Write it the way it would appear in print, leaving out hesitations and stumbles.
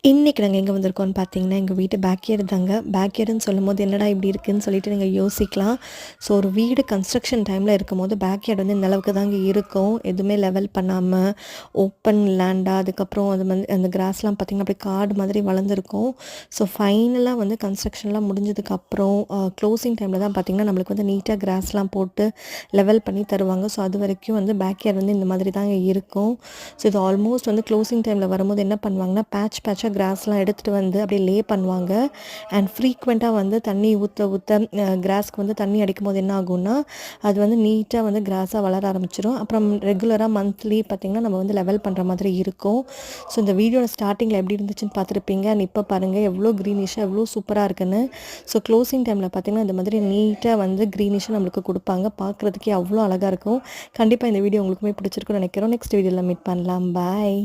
இன்னைக்கு நாங்க எங்க வந்திருக்கோம்னு பார்த்தீங்கன்னா, எங்க வீட்டு பேக்யார்டு தாங்க. பேக்யார்டுன்னு சொல்லும்போது என்னடா இப்படி இருக்குன்னு சொல்லிட்டு நீங்க யோசிக்கலாம். ஸோ ஒரு வீடு கன்ஸ்ட்ரக்ஷன் டைமில இருக்கும்போது பேக்யார்டு வந்து இந்த அளவுக்கு தாங்க இருக்கும். எதுவுமே லெவல் பண்ணாம, ஓப்பன் லேண்டா அதுக்கப்புறம் அது வந்து அந்த கிராஸ்லாம் பார்த்தீங்கன்னா, அப்படியே காடு மாதிரி வளர்ந்துருக்கும். ஸோ ஃபைனலா வந்து கன்ஸ்ட்ரக்ஷன்லாம் முடிஞ்சதுக்கப்புறம் க்ளோசிங் டைமில தான் பார்த்தீங்கன்னா, நம்மளுக்கு வந்து நீட்டா கிராஸ்லாம் போட்டு லெவல் பண்ணி தருவாங்க. ஸோ அதுவரைக்கும் வந்து பேக்யார்டு வந்து இந்த மாதிரி தாங்க இருக்கும். ஸோ இது ஆல்மோஸ்ட் வந்து க்ளோசிங் டைமில வரும்போது என்ன பண்ணுவாங்கன்னா, பேட்சா கிராஸ்லாம் எடுத்துகிட்டு வந்து அப்படியே லே பண்ணுவாங்க. அண்ட் ஃப்ரீக்வெண்ட்டாக வந்து தண்ணி ஊற்ற ஊற்ற கிராஸ்க்கு வந்து தண்ணி அடிக்கும்போது என்ன ஆகும்னா, அது வந்து நீட்டாக வந்து கிராஸாக வளர ஆரம்பிச்சிடும். அப்புறம் ரெகுலராக மந்த்லி பார்த்திங்கன்னா நம்ம வந்து லெவல் பண்ணுற மாதிரி இருக்கும். ஸோ இந்த வீடியோட ஸ்டார்டிங்கில் எப்படி இருந்துச்சுன்னு பார்த்துருப்பீங்க. அண்ட் இப்போ பாருங்கள் எவ்வளோ க்ரீனிஷாக எவ்வளோ சூப்பராக இருக்குன்னு. ஸோ க்ளோசிங் டைமில் பார்த்திங்கன்னா இந்த மாதிரி நீட்டாக வந்து க்ரீனிஷாக நம்மளுக்கு கொடுப்பாங்க. பார்க்குறதுக்கே அவ்வளோ அழகாக இருக்கும். கண்டிப்பாக இந்த வீடியோ உங்களுக்குமே பிடிச்சிருக்குன்னு நினைக்கிறோம். நெக்ஸ்ட் வீடியோவில் மீட் பண்ணலாம். பாய்.